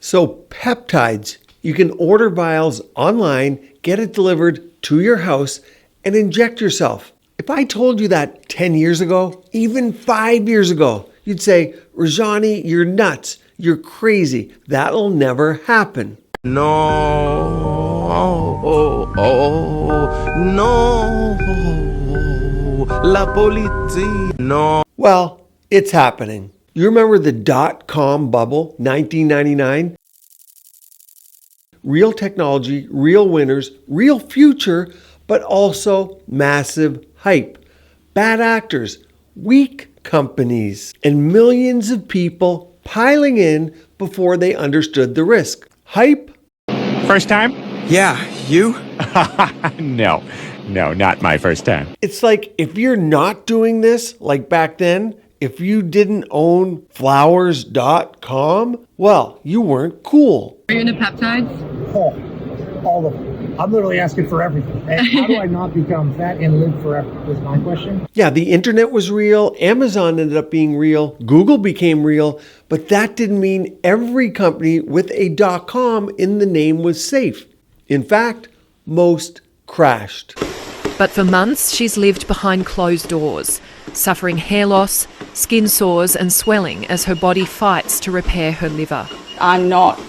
So peptides, you can order vials online, get it delivered to your house, and inject yourself. If I told you that 10 years ago, even 5 years ago, you'd say, Rajani, you're nuts. You're crazy. That'll never happen. La policia, no. Well, it's happening. You remember the dot-com bubble, 1999? Real technology, real winners, real future, but also massive hype. Bad actors, weak companies, and millions of people piling in before they understood the risk. Hype? First time? Yeah, you? No, not my first time. It's like if you're not doing this like back then, if you didn't own flowers.com, well, you weren't cool. Are you into peptides? Oh, all of them. I'm literally asking for everything. And how do I not become fat and live forever is my question. Yeah, the internet was real. Amazon ended up being real. Google became real. But that didn't mean every company with a .com in the name was safe. In fact, most crashed. But for months, she's lived behind closed doors, suffering hair loss, skin sores and swelling as her body fights to repair her liver. I'm not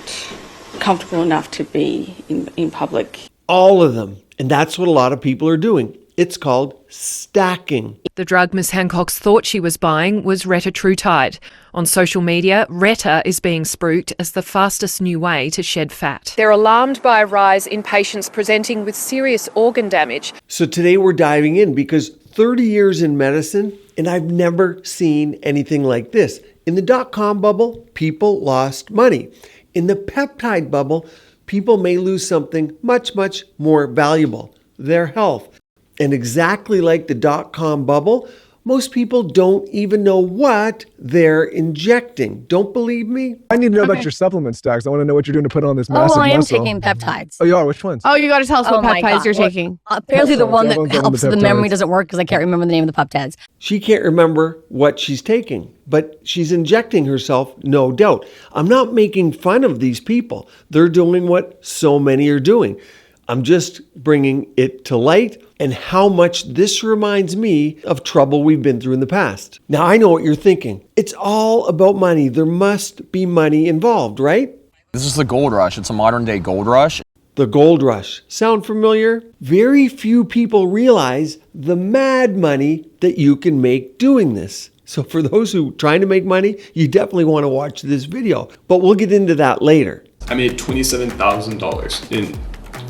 comfortable enough to be in public. All of them. And that's what a lot of people are doing. It's called stacking. The drug Ms. Hancock's thought she was buying was retatrutide. On social media, Reta is being spruiked as the fastest new way to shed fat. They're alarmed by a rise in patients presenting with serious organ damage. So today we're diving in because 30 years in medicine, and I've never seen anything like this. In the .com bubble, people lost money. In the peptide bubble, people may lose something much, much more valuable, their health. And exactly like the .com bubble, most people don't even know what they're injecting. Don't believe me? I need to know about your supplement stacks. I want to know what you're doing to put on this massive muscle. Oh, well, I am taking peptides. Oh, you are? Which ones? Oh, you got to tell us what peptides you're taking. Apparently the one that helps the memory doesn't work because I can't remember the name of the peptides. She can't remember what she's taking, but she's injecting herself, no doubt. I'm not making fun of these people. They're doing what so many are doing. I'm just bringing it to light and how much this reminds me of trouble we've been through in the past. Now, I know what you're thinking. It's all about money. There must be money involved, right? This is the gold rush. It's a modern day gold rush. The gold rush. Sound familiar? Very few people realize the mad money that you can make doing this. So for those who are trying to make money, you definitely want to watch this video. But we'll get into that later. I made $27,000 in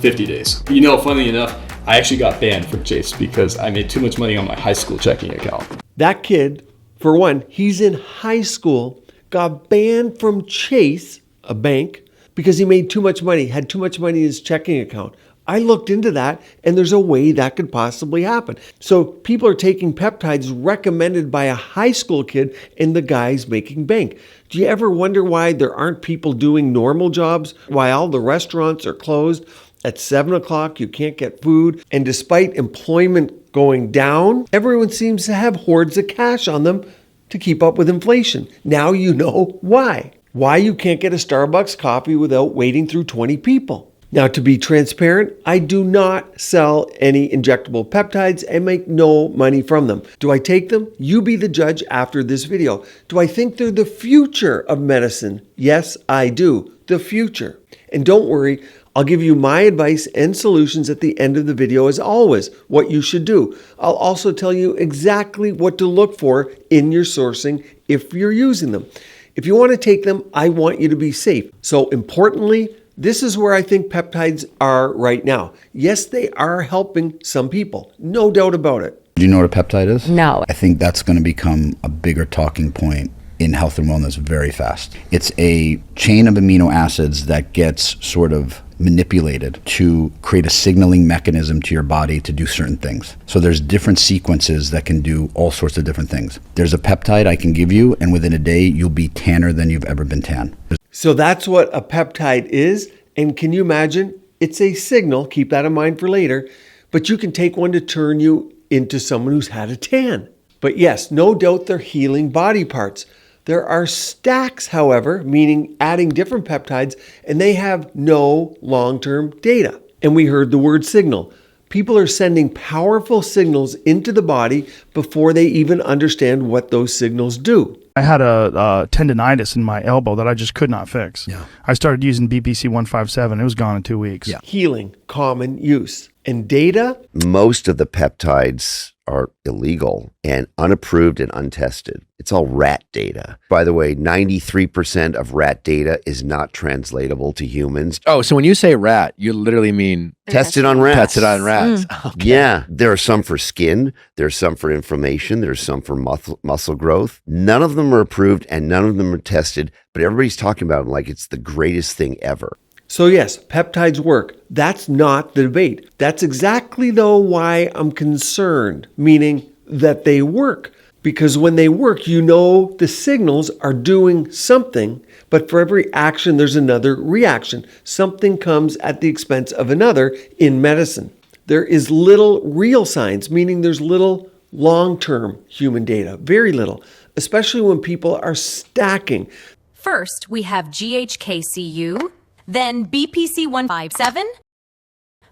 50 days. You know, funnily enough, I actually got banned from Chase because I made too much money on my high school checking account. That kid, for one, he's in high school, got banned from Chase, a bank, because he made too much money, had too much money in his checking account. I looked into that, and there's a way that could possibly happen. So people are taking peptides recommended by a high school kid, and the guy's making bank. Do you ever wonder why there aren't people doing normal jobs, why all the restaurants are closed? At 7 o'clock, you can't get food. And despite employment going down, everyone seems to have hordes of cash on them to keep up with inflation. Now you know why. Why you can't get a Starbucks coffee without waiting through 20 people. Now, to be transparent, I do not sell any injectable peptides and make no money from them. Do I take them? You be the judge after this video. Do I think they're the future of medicine? Yes, I do. The future. And don't worry, I'll give you my advice and solutions at the end of the video as always, what you should do. I'll also tell you exactly what to look for in your sourcing if you're using them. If you want to take them, I want you to be safe. So importantly, this is where I think peptides are right now. Yes, they are helping some people, no doubt about it. Do you know what a peptide is? No. I think that's going to become a bigger talking point in health and wellness very fast. It's a chain of amino acids that gets sort of manipulated to create a signaling mechanism to your body to do certain things. So there's different sequences that can do all sorts of different things. There's a peptide I can give you, and within a day, you'll be tanner than you've ever been tan. So that's what a peptide is. And can you imagine? It's a signal, keep that in mind for later, but you can take one to turn you into someone who's had a tan. But yes, no doubt they're healing body parts. There are stacks, however, meaning adding different peptides, and they have no long-term data. And we heard the word signal. People are sending powerful signals into the body before they even understand what those signals do. I had a tendonitis in my elbow that I just could not fix. Yeah. I started using BPC 157. It was gone in 2 weeks. Yeah. Healing, common use. And data? Most of the peptides are illegal and unapproved and untested. It's all rat data. By the way, 93% of rat data is not translatable to humans. Oh, so when you say rat, you literally mean Tested on rats. tested on rats. Okay. Yeah, there are some for skin, there's some for inflammation, there's some for muscle growth. None of them are approved and none of them are tested, but everybody's talking about them like it's the greatest thing ever. So yes, peptides work. That's not the debate. That's exactly though why I'm concerned, meaning that they work. Because when they work, you know the signals are doing something, but for every action, there's another reaction. Something comes at the expense of another in medicine. There is little real science, meaning there's little long-term human data, very little, especially when people are stacking. First, we have GHKCU, then BPC 157,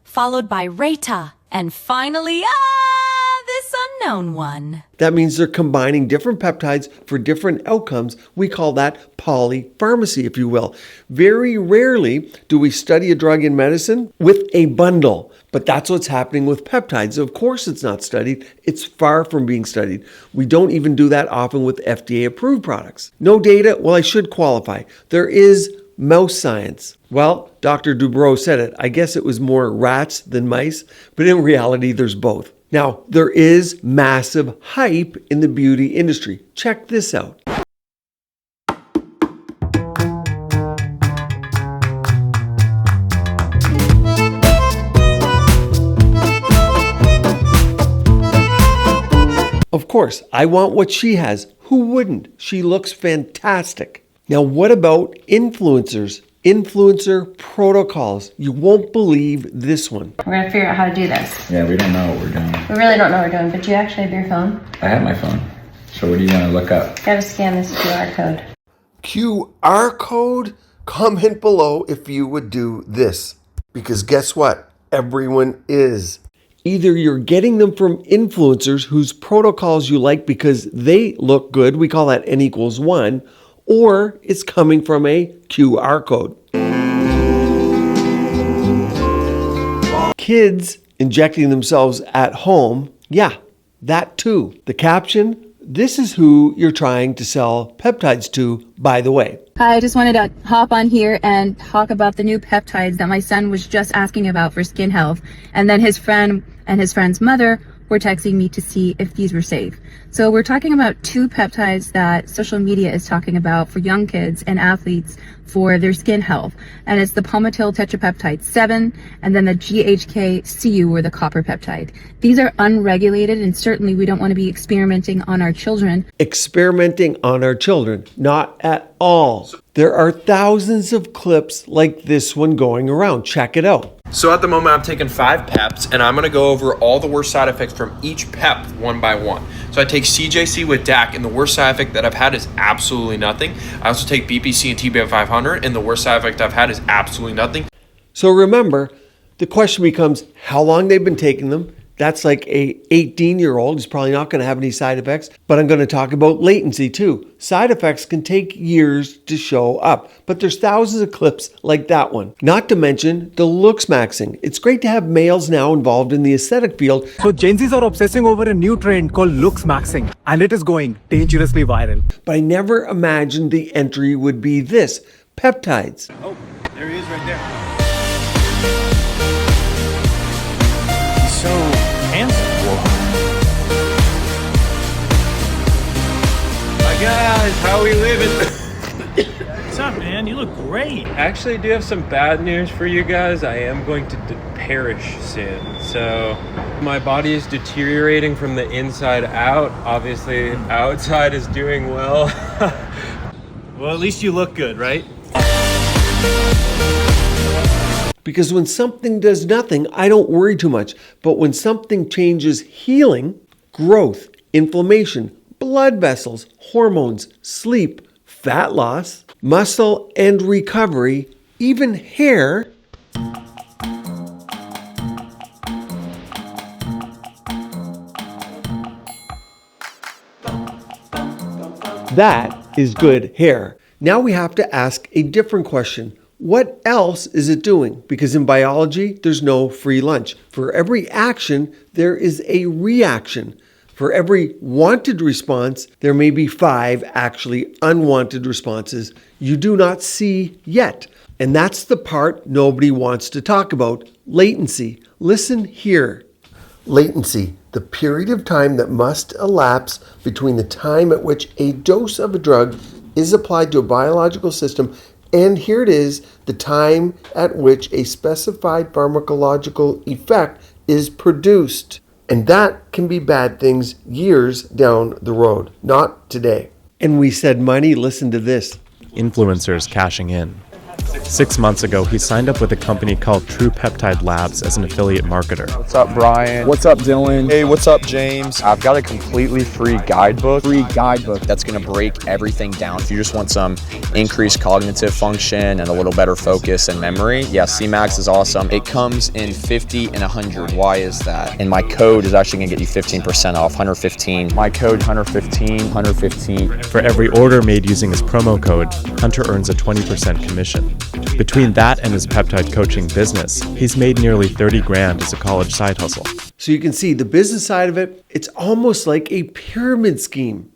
followed by Reta, and finally, this unknown one. That means they're combining different peptides for different outcomes. We call that polypharmacy, if you will. Very rarely do we study a drug in medicine with a bundle, but that's what's happening with peptides. Of course it's not studied. It's far from being studied. We don't even do that often with FDA-approved products. No data? Well, I should qualify. There is mouse science. Well, Dr. Dubrow said it. I guess it was more rats than mice, but in reality, there's both. Now, there is massive hype in the beauty industry. Check this out. Of course, I want what she has. Who wouldn't? She looks fantastic. Now, what about influencers? Influencer protocols. You won't believe this one. We're going to figure out how to do this. Yeah, we don't know what we're doing. We really don't know what we're doing, but do you actually have your phone? I have my phone. So what do you want to look up? Got to scan this QR code. QR code? Comment below if you would do this. Because guess what? Everyone is. Either you're getting them from influencers whose protocols you like because they look good, we call that N=1, or it's coming from a QR code. Kids injecting themselves at home, yeah, that too. The caption, this is who you're trying to sell peptides to, by the way. Hi, I just wanted to hop on here and talk about the new peptides that my son was just asking about for skin health. And then his friend and his friend's mother were texting me to see if these were safe. So we're talking about two peptides that social media is talking about for young kids and athletes for their skin health. And it's the palmitoyl tetrapeptide 7 and then the GHK-Cu or the copper peptide. These are unregulated and certainly we don't want to be experimenting on our children. Experimenting on our children, not at all. There are thousands of clips like this one going around. Check it out. So at the moment, I'm taking 5 peps, and I'm going to go over all the worst side effects from each pep one by one. So I take CJC with DAC, and the worst side effect that I've had is absolutely nothing. I also take BPC and TBM 500, and the worst side effect I've had is absolutely nothing. So remember, the question becomes how long they've been taking them. That's like a 18-year-old. He's probably not going to have any side effects, but I'm going to talk about latency too. Side effects can take years to show up, but there's thousands of clips like that one. Not to mention the looks maxing. It's great to have males now involved in the aesthetic field. So Gen Zs are obsessing over a new trend called looks maxing, and it is going dangerously viral. But I never imagined the entry would be this, peptides. Oh, there he is right there. So handsome. Hi guys, how we living? What's up, man? You look great. Actually, I do have some bad news for you guys. I am going to perish soon. So my body is deteriorating from the inside out. Obviously, outside is doing well. Well, at least you look good, right? Because when something does nothing, I don't worry too much. But when something changes healing, growth, inflammation, blood vessels, hormones, sleep, fat loss, muscle and recovery, even hair. That is good hair. Now we have to ask a different question. What else is it doing? Because in biology, there's no free lunch. For every action, there is a reaction. For every wanted response, there may be 5 actually unwanted responses you do not see yet. And that's the part nobody wants to talk about, latency. Listen here. Latency, the period of time that must elapse between the time at which a dose of a drug is applied to a biological system, and here it is, the time at which a specified pharmacological effect is produced. And that can be bad things years down the road, not today. And we said money, listen to this. Influencers cashing in. 6 months ago, he signed up with a company called True Peptide Labs as an affiliate marketer. What's up, Brian? What's up, Dylan? Hey, what's up, James? I've got a completely free guidebook. That's going to break everything down. If you just want some increased cognitive function and a little better focus and memory, yeah, C-Max is awesome. It comes in 50 and 100. Why is that? And my code is actually going to get you 15% off, 115. My code, 115, 115. For every order made using his promo code, Hunter earns a 20% commission. Between that and his peptide coaching business, he's made nearly 30 grand as a college side hustle. So you can see the business side of it, it's almost like a pyramid scheme.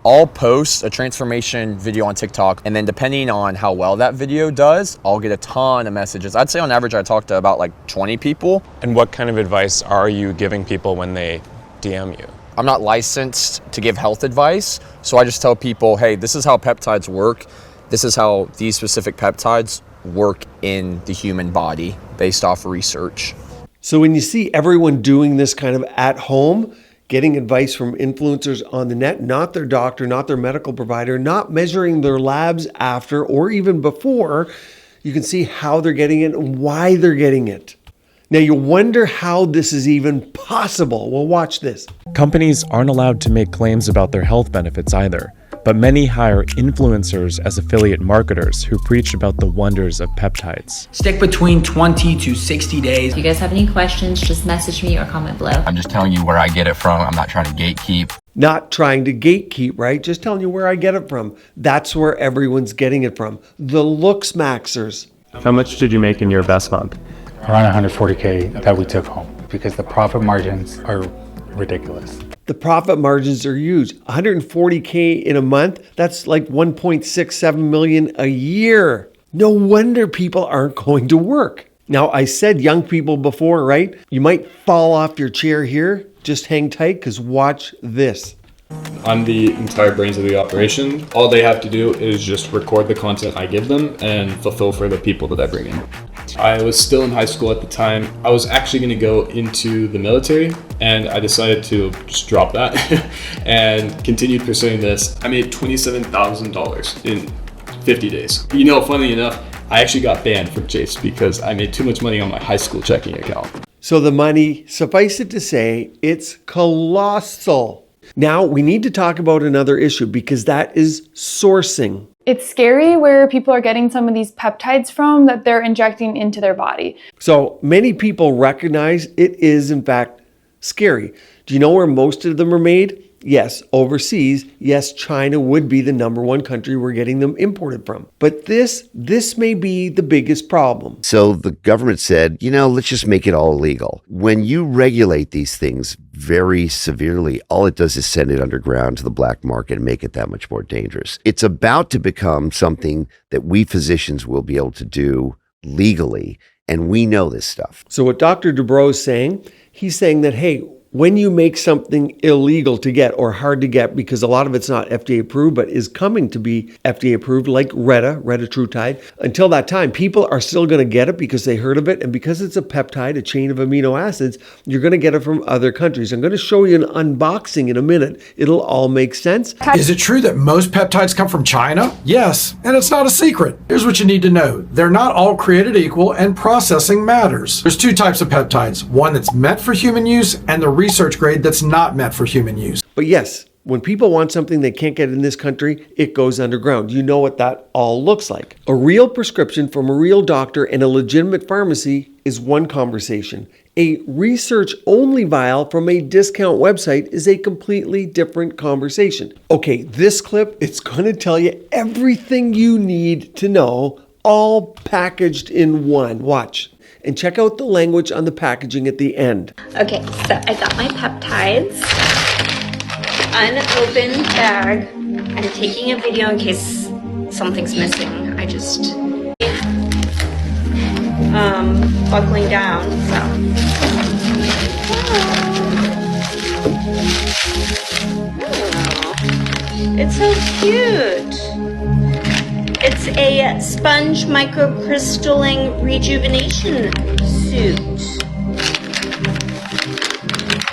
I'll post a transformation video on TikTok, and then depending on how well that video does, I'll get a ton of messages. I'd say on average I talk to about like 20 people. And what kind of advice are you giving people when they DM you? I'm not licensed to give health advice, so I just tell people, hey, this is how peptides work. This is how these specific peptides work in the human body based off research. So when you see everyone doing this kind of at home, getting advice from influencers on the net, not their doctor, not their medical provider, not measuring their labs after or even before, you can see how they're getting it and why they're getting it. Now you wonder how this is even possible. Well, watch this. Companies aren't allowed to make claims about their health benefits either, but many hire influencers as affiliate marketers who preach about the wonders of peptides. Stick between 20 to 60 days. If you guys have any questions, just message me or comment below. I'm just telling you where I get it from. I'm not trying to gatekeep. Not trying to gatekeep, right? Just telling you where I get it from. That's where everyone's getting it from. The looks maxers. How much did you make in your best month? Around 140K that we took home because the profit margins are ridiculous. The profit margins are huge. 140K in a month, that's like 1.67 million a year. No wonder people aren't going to work. Now, I said young people before, right? You might fall off your chair here. Just hang tight because watch this. I'm the entire brains of the operation. All they have to do is just record the content I give them and fulfill for the people that I bring in. I was still in high school at the time. I was actually going to go into the military, and I decided to just drop that and continued pursuing this. I made $27,000 in 50 days. You know, funny enough, I actually got banned from Chase because I made too much money on my high school checking account. So the money, suffice it to say, it's colossal. Now we need to talk about another issue because that is sourcing. It's scary where people are getting some of these peptides from that they're injecting into their body. So many people recognize it is in fact scary. Do you know where most of them are made? Yes, overseas. Yes, China would be the #1 country we're getting them imported from. But this may be the biggest problem. So the government said, let's just make it all illegal. When you regulate these things very severely, all it does is send it underground to the black market and make it that much more dangerous. It's about to become something that we physicians will be able to do legally, and we know this stuff. So what Dr. Dubrow is saying, he's saying that, hey, when you make something illegal to get or hard to get, because a lot of it's not FDA approved, but is coming to be FDA approved, like retatrutide, until that time, people are still going to get it because they heard of it. And because it's a peptide, a chain of amino acids, you're going to get it from other countries. I'm going to show you an unboxing in a minute. It'll all make sense. Is it true that most peptides come from China? Yes, and it's not a secret. Here's what you need to know. They're not all created equal, and processing matters. There's 2 types of peptides, one that's meant for human use and the research grade that's not meant for human use. But yes, When people want something they can't get in this country, it goes underground. You know what that all looks like. A real prescription from a real doctor and a legitimate pharmacy is one conversation. A research-only vial from a discount website is a completely different conversation. Okay, this clip, it's going to tell you everything you need to know, all packaged in one. Watch. And check out the language on the packaging at the end. Okay, so I got my peptides. Unopened bag. I'm taking a video in case something's missing. I just buckling down, so. Oh, it's so cute. It's a sponge microcrystalline rejuvenation suit.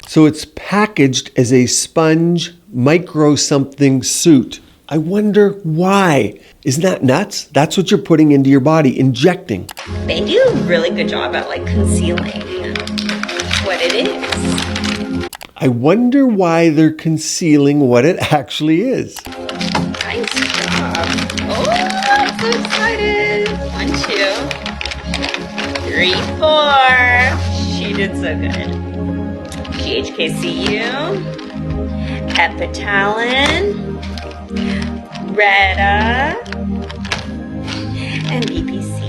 So it's packaged as a sponge micro something suit. I wonder why. Isn't that nuts? That's what you're putting into your body, injecting. They do a really good job at like concealing what it is. I wonder why they're concealing what it actually is. Nice job. Oh, I'm so excited. 1, 2, 3, 4. She did so good. GHKCU, Epitalin, Retta, and BPC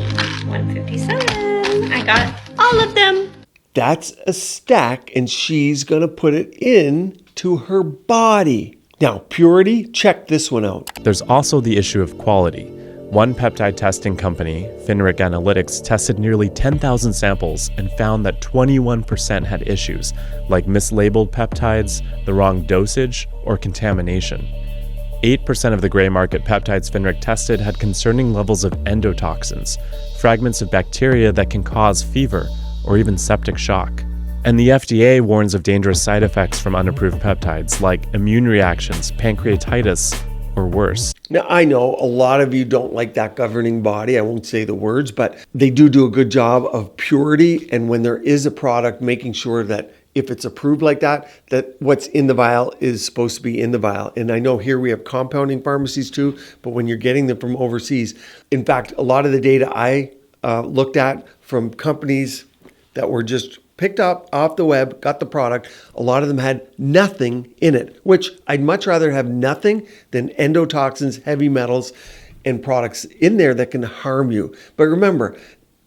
157. I got all of them. That's a stack, and she's going to put it in to her body. Now, purity, check this one out. There's also the issue of quality. One peptide testing company, Finric Analytics, tested nearly 10,000 samples and found that 21% had issues, like mislabeled peptides, the wrong dosage, or contamination. 8% of the gray market peptides Finric tested had concerning levels of endotoxins, fragments of bacteria that can cause fever or even septic shock. And the FDA warns of dangerous side effects from unapproved peptides like immune reactions, pancreatitis, or worse. Now, I know a lot of you don't like that governing body. I won't say the words, but they do a good job of purity. And when there is a product, making sure that if it's approved like that, that what's in the vial is supposed to be in the vial. And I know here we have compounding pharmacies too, but when you're getting them from overseas, in fact, a lot of the data I looked at from companies that were just picked up off the web, got the product, a lot of them had nothing in it, which I'd much rather have nothing than endotoxins, heavy metals, and products in there that can harm you. But remember,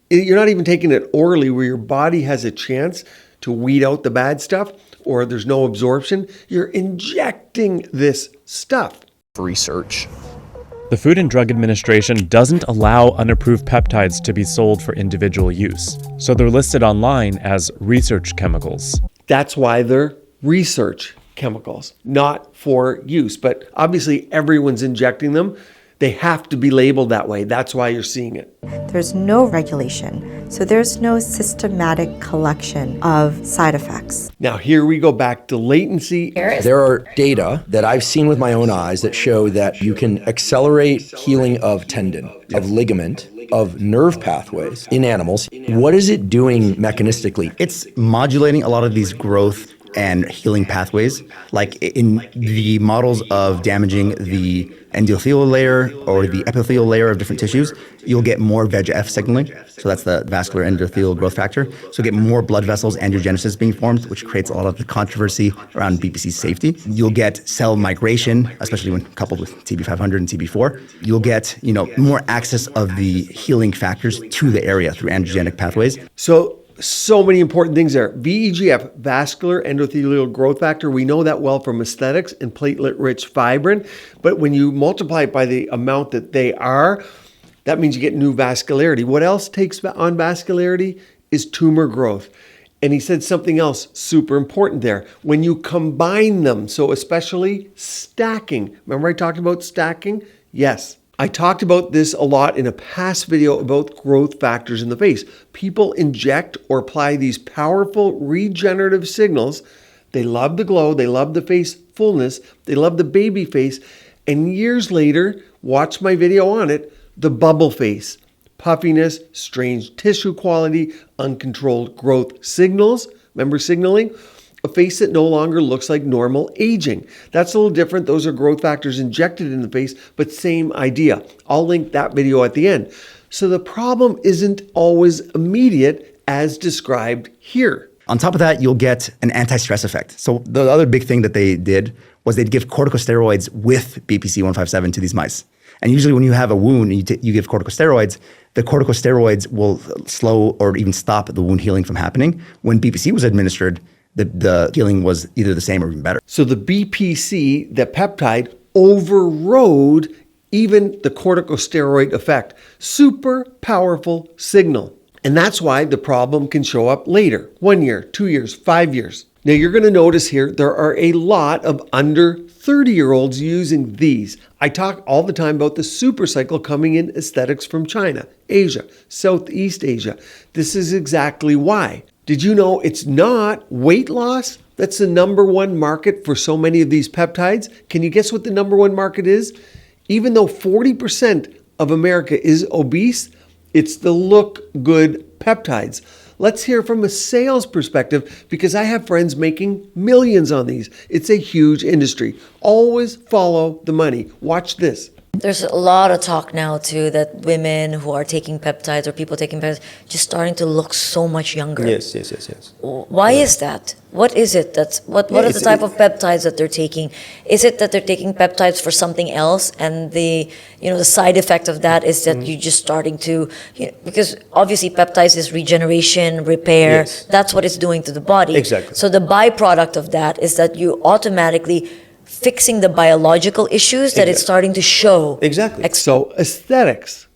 you're not even taking it orally where your body has a chance to weed out the bad stuff or there's no absorption. You're injecting this stuff. Research. The Food and Drug Administration doesn't allow unapproved peptides to be sold for individual use, so they're listed online as research chemicals. That's why they're research chemicals, not for use. But obviously everyone's injecting them. They have to be labeled that way. That's why you're seeing it. There's no regulation, so there's no systematic collection of side effects. Now here we go back to latency. There are data that I've seen with my own eyes that show that you can accelerate healing of tendon, of ligament, of nerve pathways in animals. What is it doing mechanistically? It's modulating a lot of these growth and healing pathways. Like in the models of damaging the endothelial layer or the epithelial layer of different tissues, you'll get more VEGF signaling. So that's the vascular endothelial growth factor. So you get more blood vessels, angiogenesis being formed, which creates a lot of the controversy around BPC safety. You'll get cell migration, especially when coupled with TB500 and TB4. You'll get, more access of the healing factors to the area through angiogenic pathways. So many important things there. VEGF, vascular endothelial growth factor, we know that well from aesthetics and platelet-rich fibrin. But when you multiply it by the amount that they are, that means you get new vascularity. What else takes on vascularity is tumor growth. And he said something else super important there. When you combine them, so especially stacking. Remember I talked about stacking? Yes. I talked about this a lot in a past video about growth factors in the face. People inject or apply these powerful regenerative signals. They love the glow, they love the face fullness, they love the baby face, and years later, watch my video on it, the bubble face, puffiness, strange tissue quality, uncontrolled growth signals, remember signaling? a face that no longer looks like normal aging. That's a little different. Those are growth factors injected in the face, but same idea. I'll link that video at the end. So the problem isn't always immediate as described here. On top of that, you'll get an anti-stress effect. So the other big thing that they did was they'd give corticosteroids with BPC-157 to these mice. And usually when you have a wound and you give corticosteroids, the corticosteroids will slow or even stop the wound healing from happening. When BPC was administered, the healing was either the same or even better. So the BPC, the peptide, overrode even the corticosteroid effect. Super powerful signal. And that's why the problem can show up later. 1 year, 2 years, 5 years. Now you're going to notice here, there are a lot of under 30-year-olds using these. I talk all the time about the super cycle coming in aesthetics from China, Asia, Southeast Asia. This is exactly why. Did you know it's not weight loss that's the number one market for so many of these peptides? Can you guess what the number one market is? Even though 40% of America is obese, it's the look good peptides. Let's hear from a sales perspective because I have friends making millions on these. It's a huge industry. Always follow the money. Watch this. There's a lot of talk now too that women who are taking peptides or people taking peptides just starting to look so much younger. Yes. Why is that? What is it? What are the type of peptides that they're taking? Is it that they're taking peptides for something else, and the side effect of that is that you're just starting to because obviously peptides is regeneration, repair. Yes. That's what it's doing to the body. Exactly. So the byproduct of that is that you automatically fixing the biological issues that it's starting to show. Exactly. So aesthetics.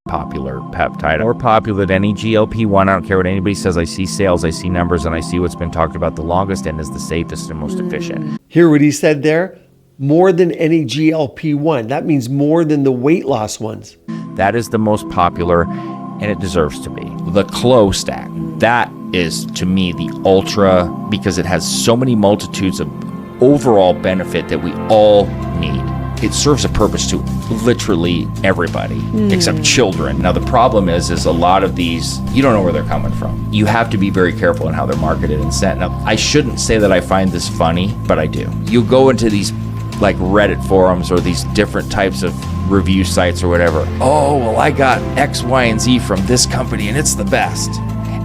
Popular peptide or popular than any GLP-1. I don't care what anybody says. I see sales, I see numbers, and I see what's been talked about the longest and is the safest and most efficient. Hear what he said there? More than any GLP-1. That means more than the weight loss ones. That is the most popular, and it deserves to be. The Clo stack, that is to me the ultra, because it has so many multitudes of overall benefit that we all need. It serves a purpose to literally everybody except children. Now the problem is a lot of these, you don't know where they're coming from. You have to be very careful in how they're marketed and sent. Now I shouldn't say that I find this funny, but I do. You go into these like Reddit forums or these different types of review sites or whatever. Oh, well, I got X, Y, and Z from this company and it's the best.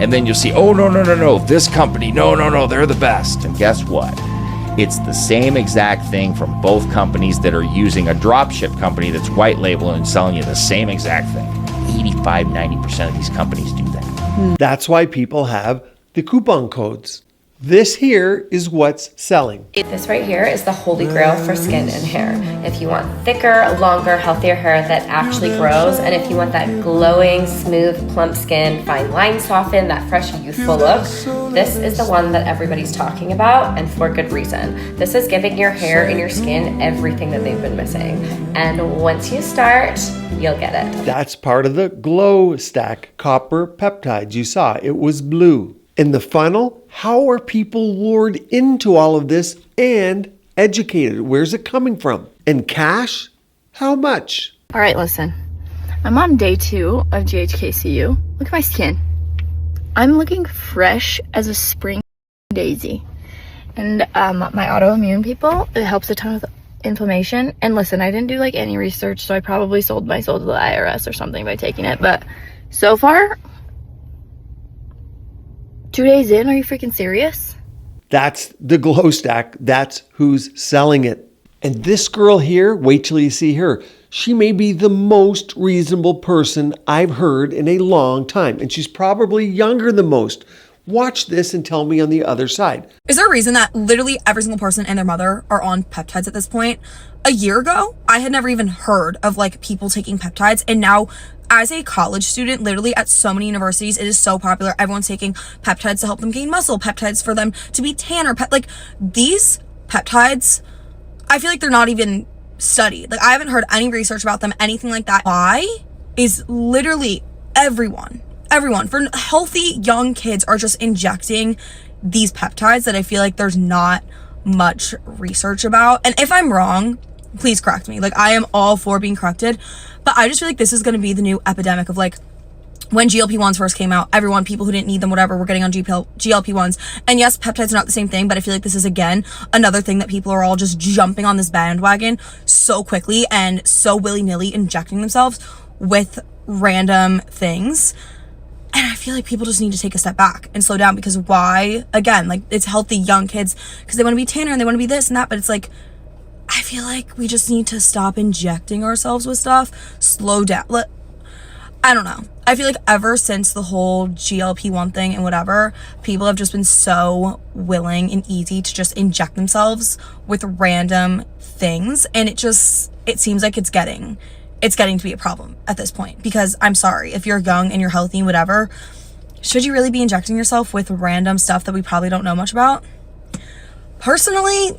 And then you'll see, oh, no, this company, no, they're the best. And guess what? It's the same exact thing from both companies that are using a dropship company that's white label and selling you the same exact thing. 85-90% of these companies do that. That's why people have the coupon codes. This here is what's selling. This right here is the holy grail for skin and hair. If you want thicker, longer, healthier hair that actually grows, and if you want that glowing, smooth, plump skin, fine line soften, that fresh, youthful look, this is the one that everybody's talking about, and for good reason. This is giving your hair and your skin everything that they've been missing. And once you start, you'll get it. That's part of the glow stack copper peptides. You saw it was blue. In the funnel, how are people lured into all of this and educated? Where's it coming from? And cash? How much? All right, listen. I'm on day 2 of GHKCU. Look at my skin. I'm looking fresh as a spring daisy. And my autoimmune people, it helps a ton with inflammation. And listen, I didn't do like any research, so I probably sold my soul to the IRS or something by taking it. But so far, 2 days in, are you freaking serious? That's the glow stack. That's who's selling it. And this girl here, wait till you see her. She may be the most reasonable person I've heard in a long time. And she's probably younger than most. Watch this and tell me on the other side. Is there a reason that literally every single person and their mother are on peptides at this point? A year ago, I had never even heard of like people taking peptides, and now as a college student, literally at so many universities, it is so popular. Everyone's taking peptides to help them gain muscle, peptides for them to be tanner. Like these peptides, I feel like they're not even studied. Like I haven't heard any research about them, anything like that. Why is literally everyone for healthy young kids are just injecting these peptides that I feel like there's not much research about. And if I'm wrong, please correct me. Like I am all for being corrected, but I just feel like this is going to be the new epidemic of like when GLP-1s first came out, people who didn't need them, whatever, were getting on GLP-1s. And yes, peptides are not the same thing, but I feel like this is, again, another thing that people are all just jumping on this bandwagon so quickly and so willy-nilly injecting themselves with random things. And I feel like people just need to take a step back and slow down, because why? Again, like, it's healthy young kids because they want to be tanner and they want to be this and that, but it's like, I feel like we just need to stop injecting ourselves with stuff, slow down. I don't know. I feel like ever since the whole GLP-1 thing and whatever, people have just been so willing and easy to just inject themselves with random things. And it seems like it's getting to be a problem at this point, because I'm sorry, if you're young and you're healthy and whatever, should you really be injecting yourself with random stuff that we probably don't know much about? Personally,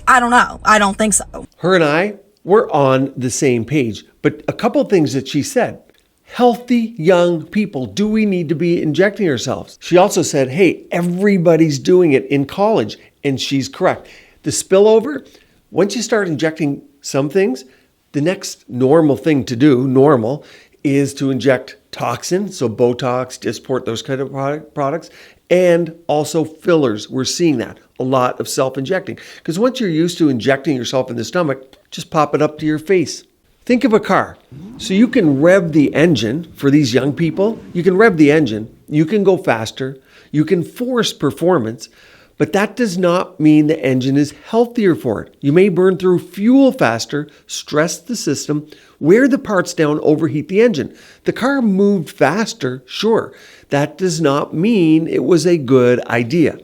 I don't know. I don't think so. Her and I were on the same page, but a couple things that she said. Healthy young people, do we need to be injecting ourselves? She also said, hey, everybody's doing it in college, and she's correct. The spillover, once you start injecting some things, the next normal thing to do, is to inject toxin, so Botox, Dysport, those kind of products, and also fillers. We're seeing that, a lot of self-injecting. Because once you're used to injecting yourself in the stomach, just pop it up to your face. Think of a car. So you can rev the engine for these young people. You can rev the engine. You can go faster. You can force performance. But that does not mean the engine is healthier for it. You may burn through fuel faster, stress the system, wear the parts down, overheat the engine. The car moved faster, sure. That does not mean it was a good idea.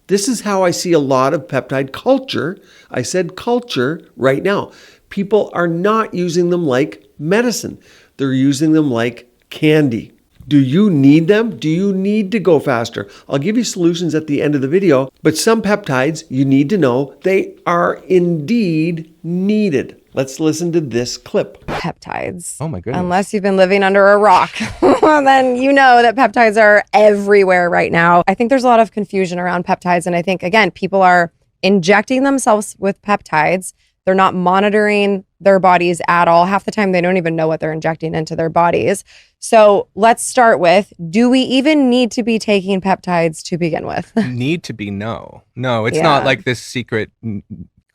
This is how I see a lot of peptide culture. I said culture right now. People are not using them like medicine. They're using them like candy. Do you need them? Do you need to go faster? I'll give you solutions at the end of the video, but some peptides, you need to know, they are indeed needed. Let's listen to this clip. Peptides. Oh my goodness. Unless you've been living under a rock, then you know that peptides are everywhere right now. I think there's a lot of confusion around peptides, and I think, again, people are injecting themselves with peptides. They're not monitoring their bodies at all. Half the time, they don't even know what they're injecting into their bodies. So let's start with, do we even need to be taking peptides to begin with? Need to be? No, it's Yeah. not like this secret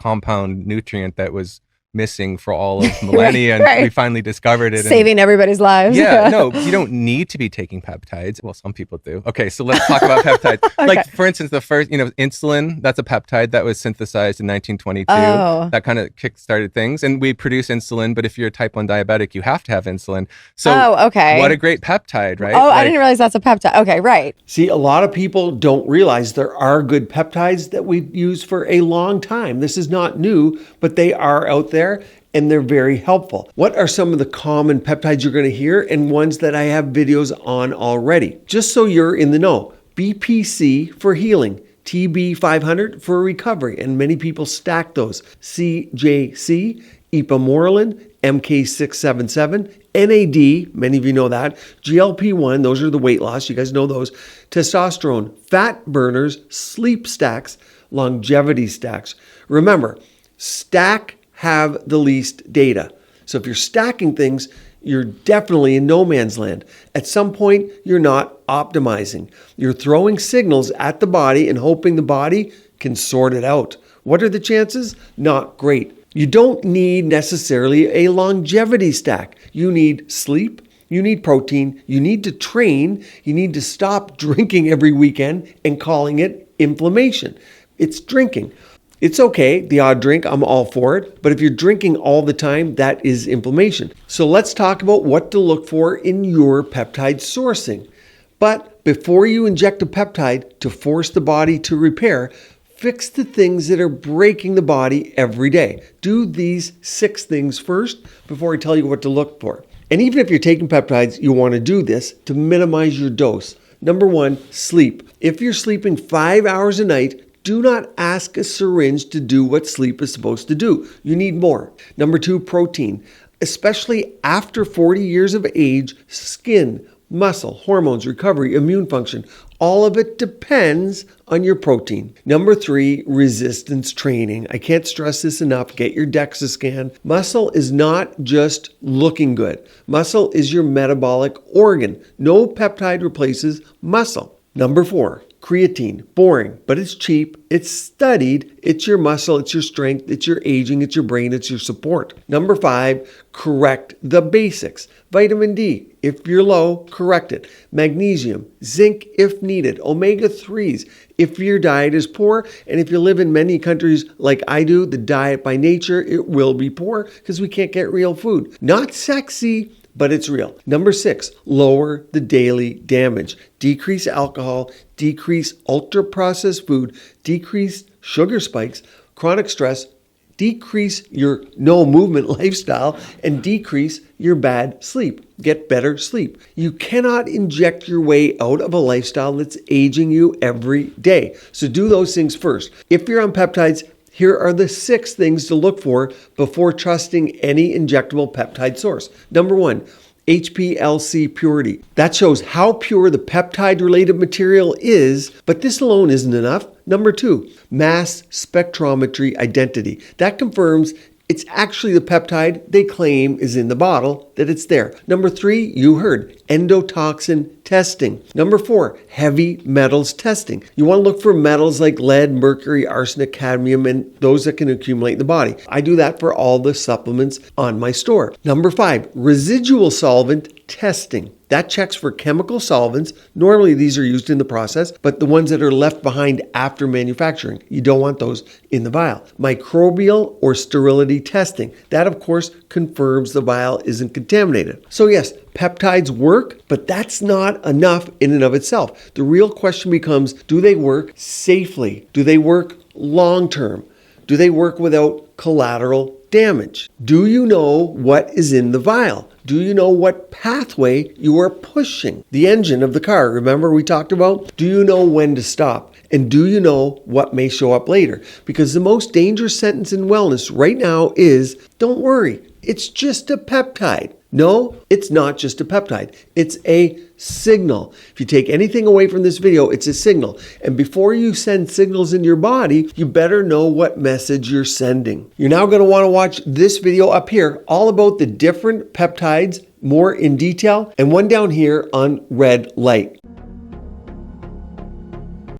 compound nutrient that was missing for all of millennia and Right. we finally discovered it. Saving everybody's lives. Yeah, no, you don't need to be taking peptides. Well, some people do. Okay, so let's talk about peptides. Okay. Like, for instance, the first, insulin, that's a peptide that was synthesized in 1922. Oh. That kind of kick-started things. And we produce insulin, but if you're a type 1 diabetic, you have to have insulin. So okay. what a great peptide, right? Oh, I didn't realize that's a peptide. Okay, right. See, a lot of people don't realize there are good peptides that we've used for a long time. This is not new, but they are out there and they're very helpful. What are some of the common peptides you're going to hear and ones that I have videos on already? Just so you're in the know. BPC for healing, TB 500 for recovery, and many people stack those. CJC, ipamorelin, MK677, NAD, many of you know that, GLP-1, those are the weight loss, you guys know those, testosterone, fat burners, sleep stacks, longevity stacks. Remember, stack have the least data. So if you're stacking things, you're definitely in no man's land. At some point, you're not optimizing. You're throwing signals at the body and hoping the body can sort it out. What are the chances? Not great. You don't need necessarily a longevity stack. You need sleep, you need protein, you need to train, you need to stop drinking every weekend and calling it inflammation. It's drinking. It's okay, the odd drink, I'm all for it, but if you're drinking all the time, that is inflammation. So let's talk about what to look for in your peptide sourcing. But before you inject a peptide to force the body to repair, fix the things that are breaking the body every day. Do these 6 things first before I tell you what to look for. And even if you're taking peptides, you want to do this to minimize your dose. Number 1, sleep. If you're sleeping 5 hours a night, do not ask a syringe to do what sleep is supposed to do. You need more. Number 2, protein. Especially after 40 years of age, skin, muscle, hormones, recovery, immune function. All of it depends on your protein. Number 3, resistance training. I can't stress this enough. Get your DEXA scan. Muscle is not just looking good. Muscle is your metabolic organ. No peptide replaces muscle. Number 4, creatine. Boring, but it's cheap. It's studied. It's your muscle. It's your strength. It's your aging. It's your brain. It's your support. Number 5, correct the basics. Vitamin D, if you're low, correct it. Magnesium, zinc if needed. Omega-3s if your diet is poor. And if you live in many countries like I do, the diet by nature, it will be poor because we can't get real food. Not sexy, but it's real. Number 6, lower the daily damage. Decrease alcohol, decrease ultra-processed food, decrease sugar spikes, chronic stress, decrease your no movement lifestyle, and decrease your bad sleep. Get better sleep. You cannot inject your way out of a lifestyle that's aging you every day. So do those things first. If you're on peptides, here are the 6 things to look for before trusting any injectable peptide source. Number 1, HPLC purity. That shows how pure the peptide-related material is, but this alone isn't enough. Number 2, mass spectrometry identity. That confirms it's actually the peptide they claim is in the bottle, that it's there. Number 3, you heard, endotoxin testing. Number 4, heavy metals testing. You want to look for metals like lead, mercury, arsenic, cadmium, and those that can accumulate in the body. I do that for all the supplements on my store. Number 5, residual solvent testing. That checks for chemical solvents. Normally these are used in the process, but the ones that are left behind after manufacturing, you don't want those in the vial. Microbial or sterility testing. That of course confirms the vial isn't contaminated. So yes, peptides work, but that's not enough in and of itself. The real question becomes, do they work safely? Do they work long term? Do they work without collateral damage? Do you know what is in the vial? Do you know what pathway you are pushing? The engine of the car, remember we talked about? Do you know when to stop? And do you know what may show up later? Because the most dangerous sentence in wellness right now is, don't worry, it's just a peptide. No, it's not just a peptide. It's a signal. If you take anything away from this video, it's a signal. And before you send signals in your body, you better know what message you're sending. You're now going to want to watch this video up here, all about the different peptides more in detail, and one down here on red light.